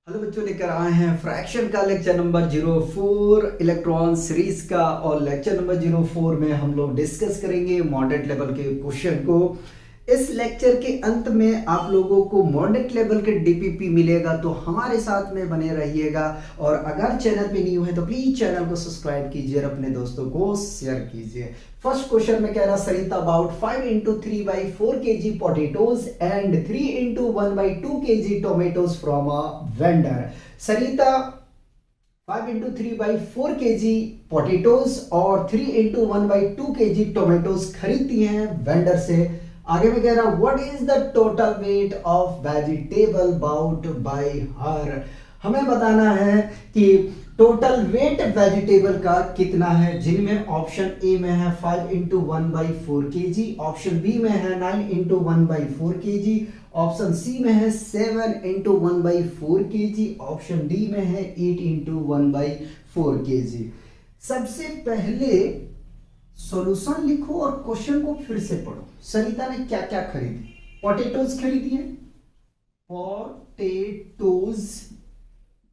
Hello बच्चों, लेकर आए हैं फ्रैक्शन का लेक्चर नंबर 04 इलेक्ट्रॉन सीरीज का। और लेक्चर नंबर 04 में हम लोग डिस्कस करेंगे मॉडरेट लेवल के क्वेश्चन को। इस लेक्चर के अंत में आप लोगों को मॉडरेट लेवल के डीपीपी मिलेगा, तो हमारे साथ में बने रहिएगा। और अगर चैनल पे न्यू है तो प्लीज चैनल को सब्सक्राइब कीजिए और अपने दोस्तों को शेयर कीजिए। फर्स्ट क्वेश्चन में कह रहा सरिता about 5 into 3/4 kg potatoes and 3 into 1/2 kg tomatoes from a vendor। Sarita 5 into 3/4 kg potatoes और 3 into 1/2 kg टोमेटोज खरीदती हैं वेंडर से। आगे में कह रहा what is the total weight of vegetable bought by her. हमें बताना है कि टोटल वेट वेजिटेबल का कितना है, जिनमें ऑप्शन ए में है 5 into 1/4 kg, ऑप्शन बी में है 9 into 1/4 kg, ऑप्शन सी में है 7 into 1/4 kg, ऑप्शन डी में है 8 into 1/4 kg। सबसे पहले सॉल्यूशन लिखो और क्वेश्चन को फिर से पढ़ो। सरिता ने क्या क्या खरीदी? पोटेटोज खरीदी है। पोटेटोज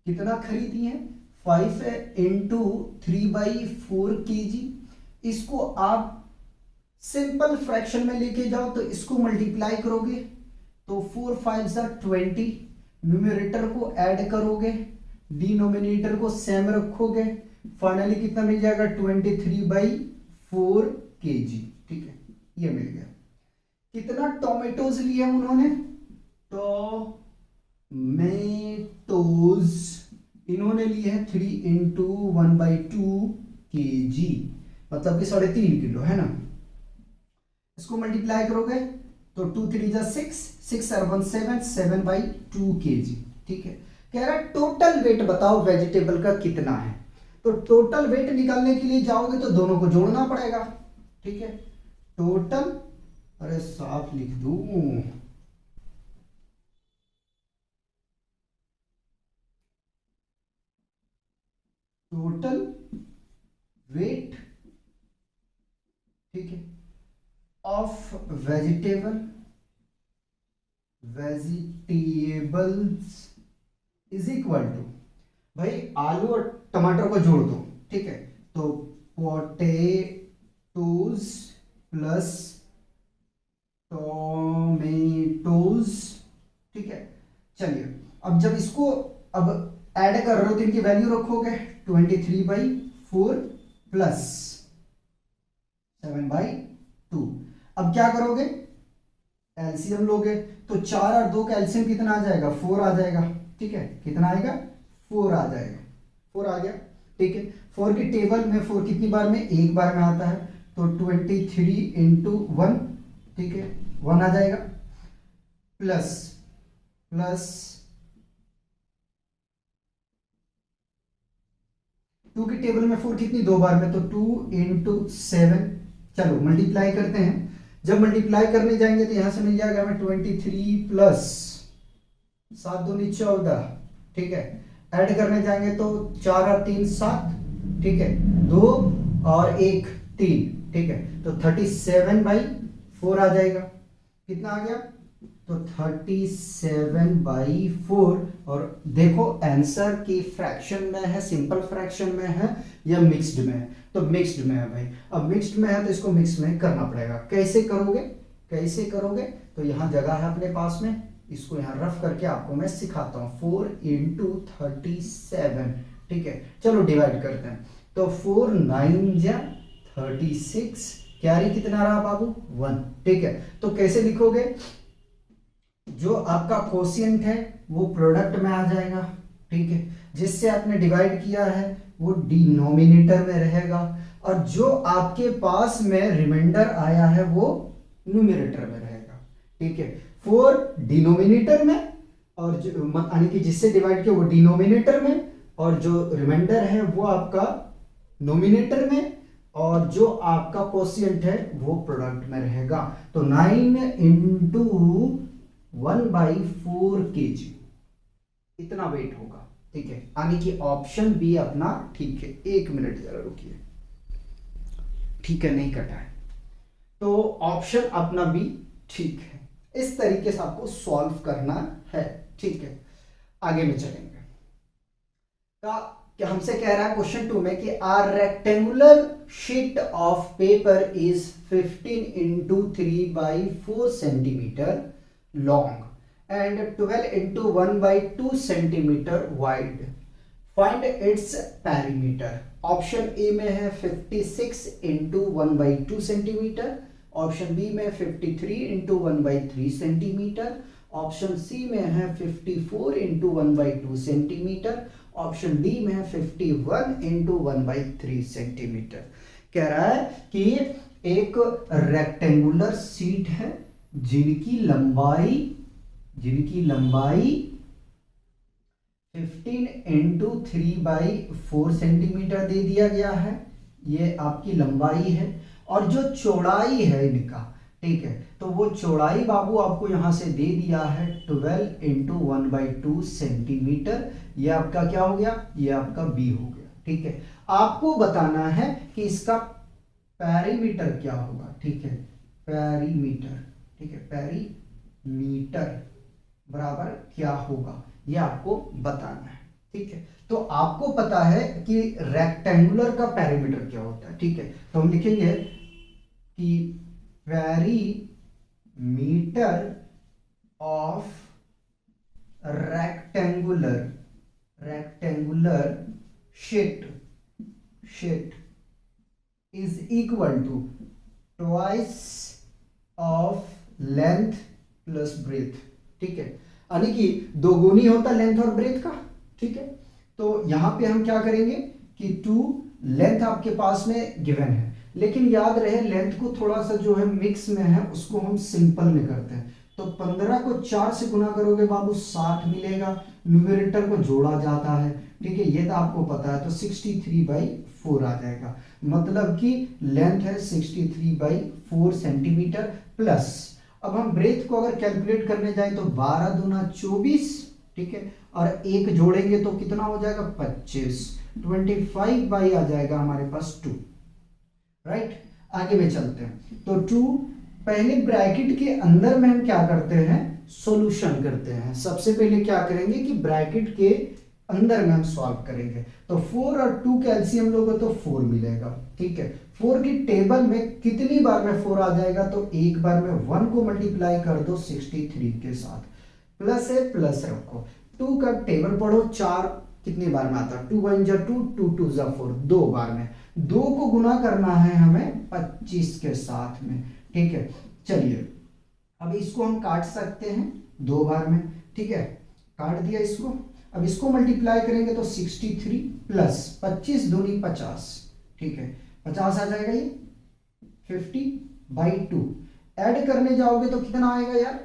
कितना खरीदी है? 5 into 3/4 kg। इसको आप सिंपल फ्रैक्शन में लेके जाओ तो इसको मल्टीप्लाई करोगे तो 4 5 20, न्यूमरेटर को ऐड करोगे, डिनोमिनेटर को सेम रखोगे, फाइनली कितना मिल जाएगा? 23/4 kg। ठीक है, ये मिल गया। कितना टोमेटोज लिए उन्होंने? टोमेटोज इन्होंने लिए हैं 3 into 1/2 kg, मतलब कि 3.5 किलो है ना। इसको मल्टीप्लाई करोगे तो 2 3 6, 6 7 7, 7/2 kg। ठीक है, कह रहा है टोटल वेट बताओ वेजिटेबल का कितना है। तो टोटल वेट निकालने के लिए जाओगे तो दोनों को जोड़ना पड़ेगा। ठीक है, टोटल, अरे साफ लिख दूं, टोटल वेट, ठीक है, of vegetables is equal to, भाई आलू और टमाटर को जोड़ दो। ठीक है, तो पोटेटोज प्लस टोमेटोज। ठीक है, चलिए अब जब इसको अब ऐड कर रहे हो तो इनकी वैल्यू रखोगे 23/4 प्लस 7/2। अब क्या करोगे? एलसीएम लोगे तो 4 और 2 का एलसीएम कितना आ जाएगा? 4 आ जाएगा। ठीक है, कितना आएगा? 4 आ जाएगा। 4 आ गया। ठीक है, 4 की टेबल में 4 कितनी बार में? एक बार में आता है, तो 23 into 1, ठीक है, 1 आ जाएगा, प्लस 2 की टेबल में 4 कितनी? 2 बार में, तो 2 into 7। चलो मल्टीप्लाई करते हैं। जब मल्टीप्लाई करने जाएंगे तो यहां से मिल जाएगा हमें 23 प्लस 7 दूनी 14। ठीक है, ऐड करने जाएंगे तो 4 और 3 7, ठीक है, 2 और 1 3। ठीक है, तो 37/4 आ जाएगा। कितना आ गया? तो 37/4। और देखो आंसर की फ्रैक्शन में है, सिंपल फ्रैक्शन में है या मिक्स्ड में है? तो मिक्स्ड में है भाई। अब मिक्स्ड में है तो इसको मिक्स में करना पड़ेगा। कैसे करोगे? तो यहां जगह है अपने पास में, इसको यहां रफ करके आपको मैं सिखाता हूं। 4 into 37। ठीक है, चलो डिवाइड करते हैं। तो 4 9 जा 36, कैरी कितना रहा बाबू? 1। ठीक है, तो कैसे लिखोगे? जो आपका कोशिएंट है वो प्रोडक्ट में आ जाएगा। ठीक है, जिससे आपने डिवाइड किया है वो डिनोमिनेटर में रहेगा, और जो आपके पास में रिमाइंडर आया है वो न्यूमरेटर में रहेगा। ठीक है, 4 डिनोमिनेटर में, और जो यानी कि जिससे डिवाइड किया वो डिनोमिनेटर में, और जो रिमाइंडर है वो आपका नोमिनेटर में, और जो आपका कोशिएंट है वो प्रोडक्ट में रहेगा। तो 9 into 1/4 kg इतना वेट होगा। ठीक है, यानी कि ऑप्शन बी अपना ठीक है। 1 मिनट जरा रुकिए। ठीक है, नहीं कटा है, तो ऑप्शन अपना बी ठीक है। इस तरीके से आपको सॉल्व करना है। ठीक है, आगे में चलेंगे। का हमसे कह रहा है क्वेश्चन 2 में कि a rectangular sheet of paper is 15 into 3 by 4 centimetre long and 12 into 1 by 2 centimetre wide, find its perimeter. Option A में है 56 into 1 by 2 centimetre, option B में 53 into 1 by 3 centimetre, option C में है 54 into 1 by 2 centimetre, option D में है 51 into 1 by 3 centimetre. कह रहा है कि एक रेक्टेंगुलर शीट है जिनकी लंबाई 15 इंटू 3 बाई 4 सेंटीमीटर दे दिया गया है, ये आपकी लंबाई है। और जो चौड़ाई है इनका, ठीक है, तो वो चौड़ाई बाबू आपको यहां से दे दिया है 12 इंटू 1 बाई 2 सेंटीमीटर। ये आपका क्या हो गया, ये आपका बी हो गया। ठीक है, आपको बताना है कि इसका पेरीमीटर क्या होगा। ठीक है, पेरीमीटर, ठीक है, पेरीमीटर बराबर क्या होगा ये आपको बताना है। ठीक है, तो आपको पता है कि रेक्टेंगुलर का पेरीमीटर क्या होता है। ठीक है, तो हम लिखेंगे कि perimeter of rectangular sheet is equal to twice of length plus breadth. ठीक है, यानी कि दोगुनी होता लेंथ और ब्रेथ का। ठीक है, तो यहां पे हम क्या करेंगे कि 2 लेंथ आपके पास में गिवन है, लेकिन याद रहे लेंथ को थोड़ा सा जो है मिक्स में है उसको हम सिंपल में करते हैं। तो 15 को 4 से गुना करोगे बाबू 60 मिलेगा, न्यूमरेटर को जोड़ा जाता है। ठीक है, ये तो आपको पता है, तो 63/4 आ जाएगा। मतलब कि लेंथ है 63/4 सेंटीमीटर प्लस, अब हम ब्रेथ को अगर कैलकुलेट करने जाए तो 12 दूना 24, ठीक है, और एक जोड़ेंगे तो कितना हो जाएगा 25, 25 बाई आ जाएगा हमारे पास 2। राइट, आगे में चलते हैं। तो 2 पहले ब्रैकेट के अंदर में हम क्या करते हैं, सॉल्यूशन करते हैं। सबसे पहले क्या करेंगे कि ब्रैकेट के अंदर में हम सॉल्व करेंगे। तो 4 और 2 कैल्शियम लोगे तो 4 मिलेगा। ठीक है, 4 की टेबल में कितनी बार में 4 आ जाएगा, तो एक बार में 1 को मल्टीप्लाई कर दो 63 के साथ, प्लस है प्लस रखो। 2 का टेबल पढ़ो, 4 कितनी बार में आता है, 2 1 जा 2, 2 2 जा 4, 2 बार में। 2 को गुना करना है हमें 25 के साथ में। ठीक है, चलिए अब इसको हम काट सकते हैं 2 बार में। ठीक है, काट दिया इसको। अब इसको मल्टीप्लाई करेंगे तो 63 प्लस 25 दूनी 50। ठीक है, 50 आ जाएगा, ये 50/2। ऐड करने जाओगे तो कितना आएगा यार,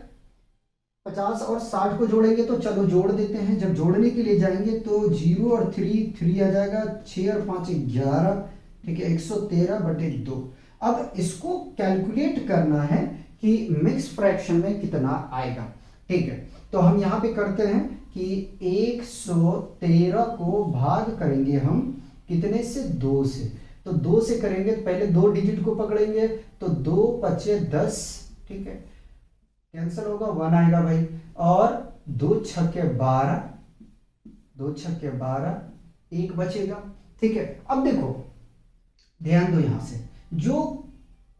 50 और 60 को जोड़ेंगे तो चलो जोड़ देते हैं। जब जोड़ने के लिए जाएंगे तो 0 और 3 आ जाएगा, 6 और 5 11। ठीक है, 113/2। अब इसको कैलकुलेट करना है कि मिक्स फ्रैक्शन में कितना आएगा। ठीक है, तो हम यहां पे करते हैं कि 113 को भाग करेंगे हम कितने से, 2 से। तो 2 से करेंगे तो पहले 2 डिजिट को पकड़ेंगे, तो 2 5 10। ठीक है, कैंसिल होगा, 1 आएगा भाई, और 2 छक्के 12, 2 छक्के 12, 1 बचेगा। ठीक है, अब देखो ध्यान दो, यहां से जो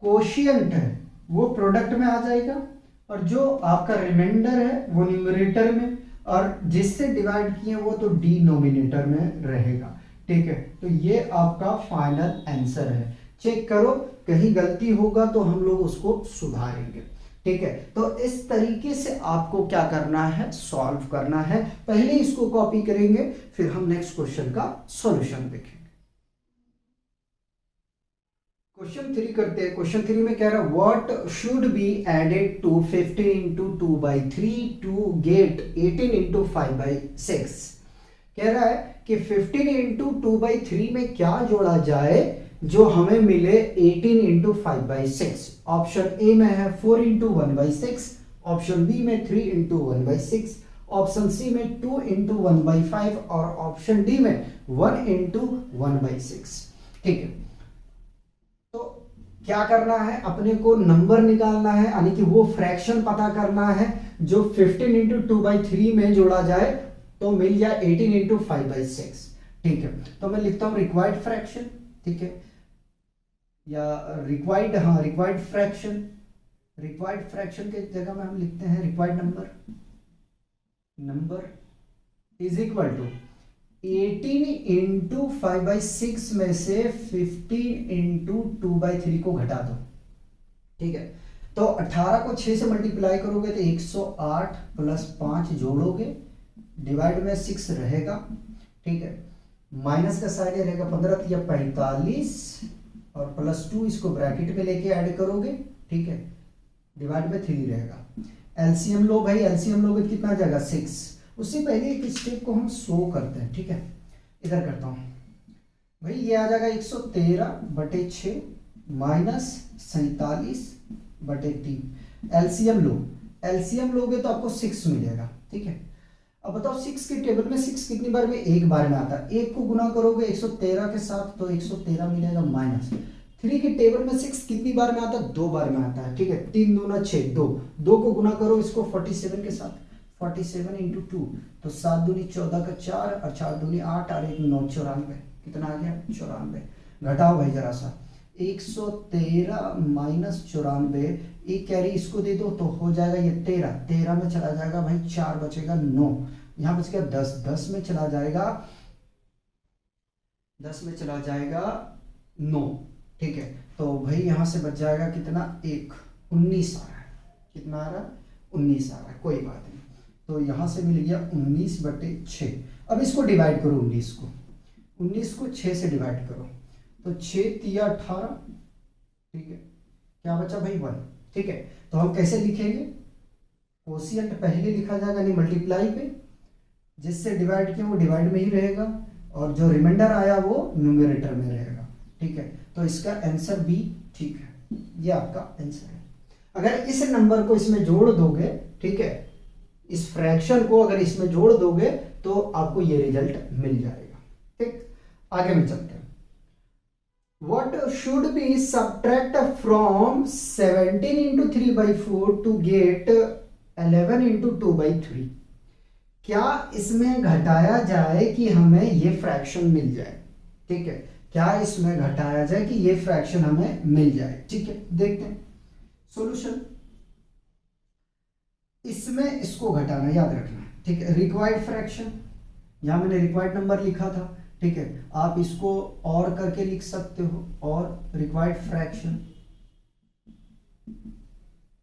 कोशिएंट है वो प्रोडक्ट में आ जाएगा, और जो आपका रिमाइंडर है वो न्यूमरेटर में, और जिससे डिवाइड किए वो तो डिनोमिनेटर में रहेगा। ठीक है, तो ये आपका फाइनल आंसर है। चेक करो, कहीं गलती होगा तो हम लोग उसको सुधारेंगे। ठीक है, तो इस तरीके से आपको क्या करना है, सॉल्व करना है। पहले इसको कॉपी करेंगे, फिर हम नेक्स्ट क्वेश्चन का सॉल्यूशन देखेंगे। क्वेश्चन 3 करते हैं। क्वेश्चन 3 में कह रहा है what should be added to 15 into 2/3 to get 18 into 5/6। कह रहा है कि 15 इंटू 2/3 में क्या जोड़ा जाए जो हमें मिले 18 इंटू 5/6। ऑप्शन ए में है 4 इंटू 1/6, ऑप्शन बी में 3 इंटू 1/6, ऑप्शन सी में 2 इंटू 1/5, और ऑप्शन डी में 1 इंटू 1/6। ठीक है, तो क्या करना है, अपने को नंबर निकालना है, यानी कि वो फ्रैक्शन पता करना है जो 15 इंटू 2/3 में जोड़ा जाए तो मिल जाए 18 इंटू 5/6। ठीक है, तो मैं लिखता हूँ रिक्वायर्ड फ्रैक्शन, ठीक है, या रिक्वायर्ड, हाँ रिक्वायर्ड फ्रैक्शन, रिक्वायर्ड फ्रैक्शन के जगह में हम लिखते हैं required number, number is equal to 18 into 5/6 में से 15 इंटू 2/3 को घटा दो, ठीक है। तो 18 को 6 से मल्टीप्लाई करोगे तो 108 प्लस 5 जोड़ोगे, डिवाइड में 6 रहेगा, ठीक है, माइनस का साइन रहेगा, 15 या 45 और प्लस 2 इसको ब्रैकेट में लेके ऐड करोगे, ठीक है, डिवाइड में 3 रहेगा। एलसीएम लो भाई, एलसीएम लोगे तो कितना आ जाएगा 6। उससे पहले एक स्टेप को हम शो करते हैं, ठीक है, इधर करता हूं भाई, ये आ जाएगा 113/6 माइनस 47/3। एलसीएम लो, एलसीएम लोगे तो आपको 6 मिलेगा, ठीक है। अब बताओ 6 के टेबल में 6 कितनी बार में, एक बार में आता है, एक को गुना करोगे 113 के साथ तो 113 मिलेगा, माइनस 3 के टेबल में 6 कितनी बार में आता है, 2 बार में आता है, ठीक है, 3 दूना 6, 2 को गुना करो इसको 47 के साथ, 47 इंटू 2 तो 7 दूनी 14 का 4 और 4 दूनी 8 और 1 9 94, कितना आ गया 94। घटाओ भाई जरा सा, 113 माइनस 94, एक कैरी इसको दे दो तो हो जाएगा ये 13, 13 में चला जाएगा भाई 4 बचेगा 9, यहाँ बच गया 10, 10 में चला जाएगा, 10 में चला जाएगा 9, ठीक है। तो भाई यहाँ से बच जाएगा कितना, 1 19 आ रहा है, कितना आ रहा है 19 आ रहा है, कोई बात नहीं। तो यहाँ से मिल गया 19/6। अब इसको डिवाइड करो 19 को 6 से डिवाइड करो तो 6 तिया 18, ठीक है, क्या बचा भाई 1, ठीक है। तो हम कैसे लिखेंगे, कोशिएंट पहले लिखा जाएगा नहीं मल्टीप्लाई पे, जिससे डिवाइड किया वो डिवाइड में ही रहेगा और जो रिमाइंडर आया वो न्यूमरेटर में रहेगा, ठीक है। तो इसका आंसर बी ठीक है, ये आपका आंसर है। अगर इस नंबर को इसमें जोड़ दोगे, ठीक है, इस फ्रैक्शन को अगर इसमें जोड़ दोगे तो आपको ये रिजल्ट मिल जाएगा, ठीक। आगे में चलते हैं, what should be subtract from 17 into 3/4 to get 11 into 2/3। क्या इसमें घटाया जाए कि हमें ये फ्रैक्शन मिल जाए, ठीक है, क्या इसमें घटाया जाए कि ये फ्रैक्शन हमें मिल जाए, ठीक है। देखते हैं सॉल्यूशन, इसमें इसको घटाना याद रखना, ठीक है। रिक्वायर्ड फ्रैक्शन, यहां मैंने रिक्वायर्ड नंबर लिखा था, ठीक है, आप इसको और करके लिख सकते हो, और रिक्वायर्ड फ्रैक्शन,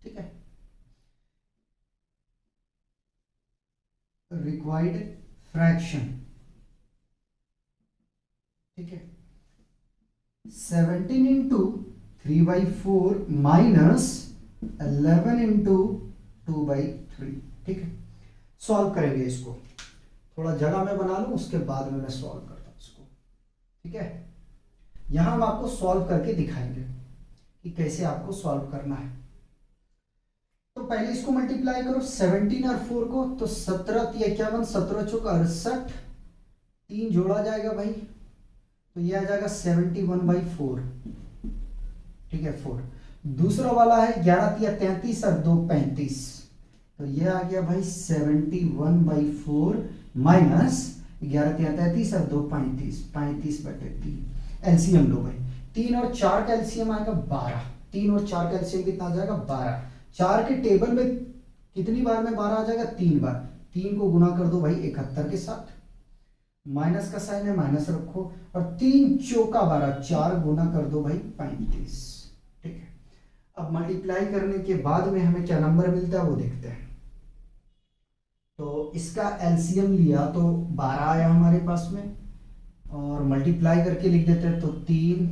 ठीक है, रिक्वायर्ड फ्रैक्शन, ठीक है, 17 इंटू 3/4 माइनस 11 इंटू 2/3, ठीक है। सॉल्व करेंगे इसको, थोड़ा जगह में बना लूं उसके बाद में मैं सॉल्व करता हूं इसको, ठीक है। यहां हम आपको सॉल्व करके दिखाएंगे कि कैसे आपको सॉल्व करना है। तो पहले इसको मल्टीप्लाई करो 17 और 4 को, तो 17 तिया 51, 17 चौका 68, 3 जोड़ा जाएगा भाई तो ये आ जाएगा 71/4, ठीक है 4। दूसरा वाला है 11 तिया 33 और 2 35, तो ये आ गया भाई 71/4 माइनस 11 तिया 33 और 2 35, 35/3। एलसीएम लो भाई, 3 और 4 का एलसीएम आएगा 12, 3 और 4 का एलसीएम कितना आ जाएगा 12। 4 के टेबल में कितनी बार में 12 आ जाएगा, 3 बार, 3 को गुना कर दो भाई 71 के साथ, माइनस का साइन है माइनस रखो, और 3 चौका 12, 4 गुना कर दो भाई 35, ठीक है। अब मल्टीप्लाई करने के बाद में हमें क्या नंबर मिलता है वो देखते हैं। तो इसका एलसीएम लिया तो 12 आया हमारे पास में, और मल्टीप्लाई करके लिख देते हैं तो 3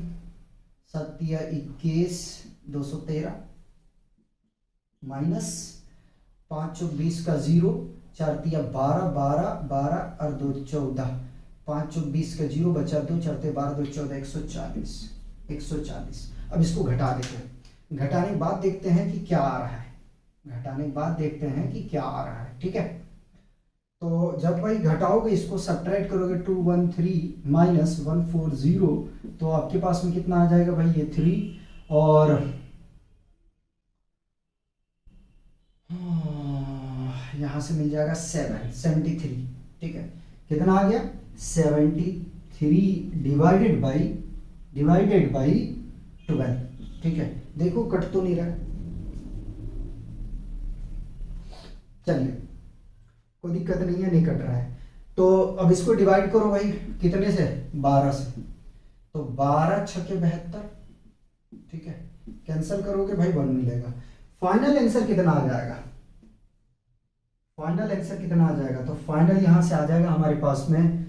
7 या 21 213 माइनस 5 चौक 20 का 0, 4 तिया 12 12 12 और 2 14, 5 चौक 20 का 0 बचा 2 4 12 2 14 140, 140। अब इसको घटा देते हैं, घटाने के बाद देखते हैं कि क्या आ रहा है, घटाने के बाद देखते हैं कि क्या आ रहा है, ठीक है। तो जब भाई घटाओगे इसको सब्ट्रैक्ट करोगे 213 माइनस 140, तो आपके पास में कितना आ जाएगा भाई ये 3, और यहां से मिल जाएगा 73, ठीक है, कितना आ गया 73, 3 डिवाइडेड बाई 12। ठीक है, देखो कट तो नहीं रहा है। चलिए कोई दिक्कत नहीं है, नहीं कट रहा है। तो अब इसको डिवाइड करो भाई, कितने से? 12 से। तो 12 छके 72। ठीक है, कैंसिल करोगे भाई 1 मिलेगा। फाइनल आंसर कितना आ जाएगा? फाइनल आंसर कितना आ जाएगा? तो फाइनल यहां से आ जाएगा हमारे पास में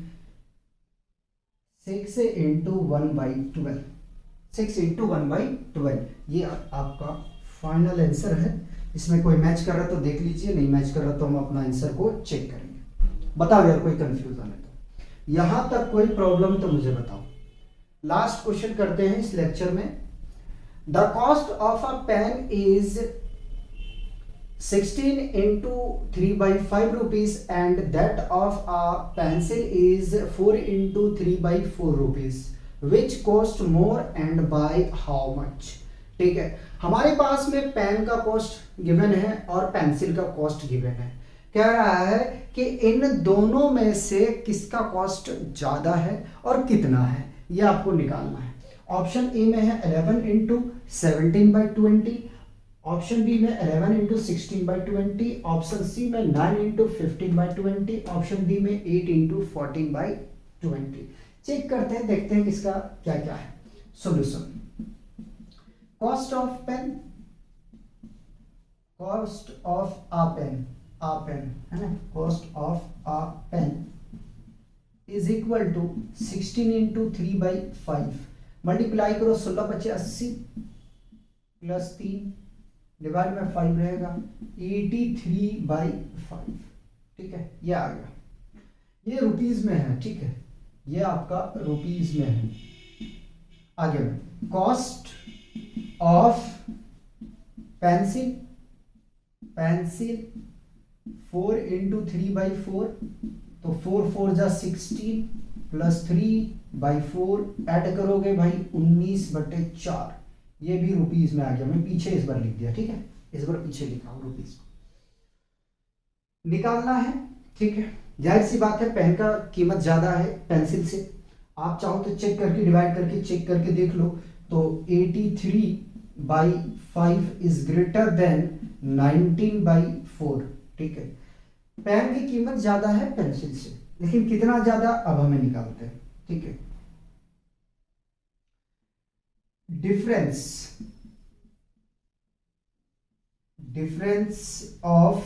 6 इंटू 1/12। 6 इंटू 1/12 ये आपका फाइनल आंसर है। इसमें कोई मैच कर रहा तो देख लीजिए, नहीं मैच कर रहा तो हम अपना आंसर को चेक करेंगे। बताओ अगर कोई कंफ्यूजन है तो। यहां तक कोई प्रॉब्लम तो मुझे बताओ। लास्ट क्वेश्चन करते हैं इस लेक्चर में। The cost of a pen is 16 into 3/5 rupees and that of a pencil is 4 into 3/4 rupees. Which cost more and by how much? ठीक है, हमारे पास में पेन का कॉस्ट गिवन है और पेंसिल का कॉस्ट गिवन है। कह रहा है कि इन दोनों में से किसका कॉस्ट ज्यादा है और कितना है, यह आपको निकालना है। ऑप्शन ए में है 11 into 17/20, ऑप्शन बी में 11 into 16/20, ऑप्शन सी में 9 into 15/20, ऑप्शन डी में 8 into 14/20। चेक करते हैं, देखते हैं किसका क्या क्या है solution. Cost of pen, cost of a pen है ना, cost of a pen is equal to 16 into 3/5 multiply करो 16 × 25 80 प्लस 3 डिवाइड में 5 रहेगा 83/5। ठीक है, ये आ गया। ये रुपीज में है। ठीक है, ये आपका रुपीज में है। आगे में कॉस्ट ऑफ पेंसिल 4 into 3/4, तो 4 4 जा 16 प्लस 3/4 ऐड करोगे भाई 19/4। ये भी रुपीज में आ गया। मैं पीछे इस बार लिख दिया। ठीक है, इस बार पीछे लिखा हूं रुपीज निकालना है। ठीक है, जाहिर सी बात है पेन का कीमत ज्यादा है पेंसिल से। आप चाहो तो चेक करके डिवाइड करके चेक करके देख लो। तो 83/5 इज ग्रेटर देन 19/4। ठीक है, पेन की कीमत ज्यादा है पेंसिल से, लेकिन कितना ज्यादा अब हमें निकालते हैं। ठीक है, difference of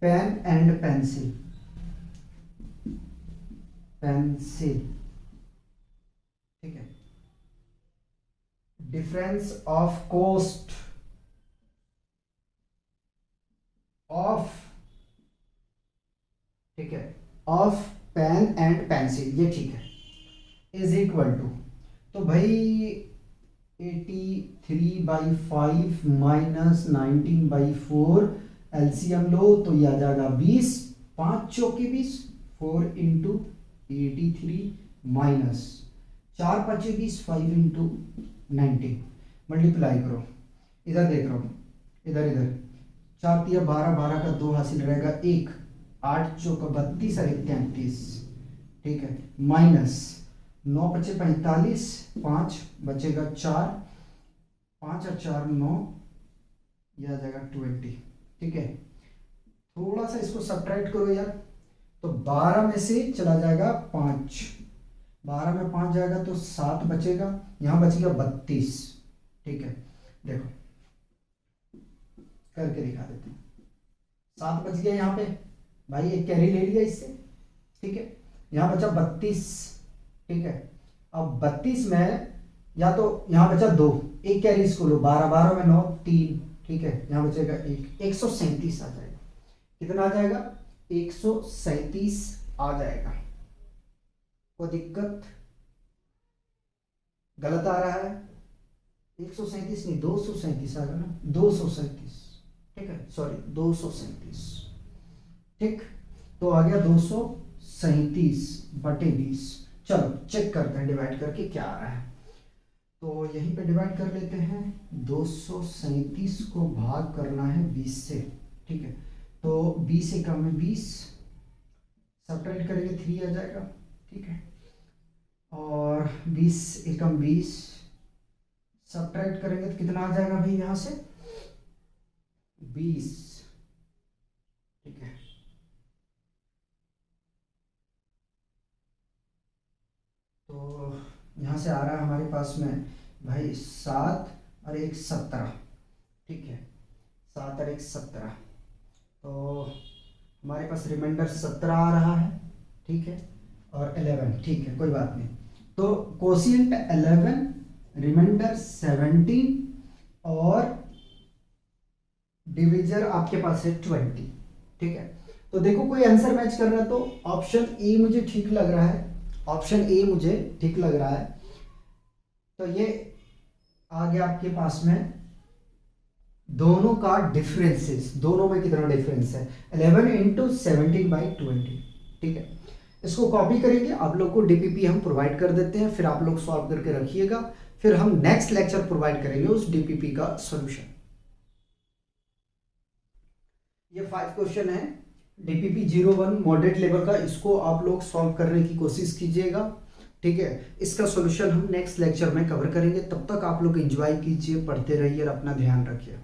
pen and pencil ठीक है, difference of cost of ठीक है of pen and pencil, ये ठीक है, इज इक्वल टू, तो भाई 83/5 माइनस 19/4 एलसीएम लो तो ये आ जाएगा 20, 5 चौके 20, 4 इंटू 83 माइनस 4 5 20, 5 इंटू 19 मल्टीप्लाई करो। इधर देख रहा हूँ, इधर 4 तिया 12, 12 का 2 हासिल रहेगा 1, 8 चौका 32 और 1 33। ठीक है, माइनस 9 × 5 = 45, 5 बचेगा 4, 5 और 4 9, यह आ जाएगा 20। ठीक है, थोड़ा सा इसको सब्ट्रैक्ट करो यार, तो 12 में से चला जाएगा 5, 12 में 5 जाएगा तो 7 बचेगा, यहां बचेगा 32। ठीक है, देखो करके दिखा देते हैं। 7 बच गया यहाँ पे भाई, एक कैरी ले लिया इससे। ठीक है, यहां बचा 32। ठीक है, अब 32 में या तो यहां बचा 2, एक कैरी इसको लो, 12 12 में 9 3। ठीक है, यहां बचेगा 1, 137 आ जाएगा। कितना आ जाएगा? 137 आ जाएगा। कोई दिक्कत? गलत आ रहा है? 137 नहीं 237 आ रहा ना, 237। ठीक है, सॉरी 237। ठीक, तो आ गया 237/20। चलो चेक करते हैं डिवाइड करके क्या आ रहा है। तो यहीं पे डिवाइड कर लेते हैं। 237 को भाग करना है 20 से। ठीक है, तो 20 से कम है 20, सब्ट्रैक्ट करेंगे 3 आ जाएगा। ठीक है, और 20 एकम 20 सब्ट्रैक्ट करेंगे तो कितना आ जाएगा भाई यहाँ से 20। ठीक है, तो यहाँ से आ रहा है हमारे पास में भाई 7 और 1 17। ठीक है, 7 और 1 17, तो हमारे पास रिमाइंडर 17 आ रहा है। ठीक है, और 11। ठीक है, कोई बात नहीं। तो कोशिएंट 11, रिमाइंडर 17 और डिविजर आपके पास है 20। ठीक है, तो देखो कोई आंसर मैच कर रहा है तो ऑप्शन ए मुझे ठीक लग रहा है, ऑप्शन ए मुझे ठीक लग रहा है। तो ये आ गया आपके पास में दोनों का डिफरेंसेस, दोनों में कितना डिफरेंस है 11 इंटू 17/20। ठीक है, इसको कॉपी करेंगे, आप लोग को डीपीपी हम प्रोवाइड कर देते हैं, फिर आप लोग सॉल्व करके रखिएगा, फिर हम नेक्स्ट लेक्चर प्रोवाइड करेंगे उस डीपीपी का सॉल्यूशन। ये 5 क्वेश्चन है डीपीपी 01 मॉडरेट लेवल का, इसको आप लोग सॉल्व करने की कोशिश कीजिएगा। ठीक है, इसका सॉल्यूशन हम नेक्स्ट लेक्चर में कवर करेंगे। तब तक आप लोग एंजॉय कीजिए, पढ़ते रहिए और अपना ध्यान रखिए।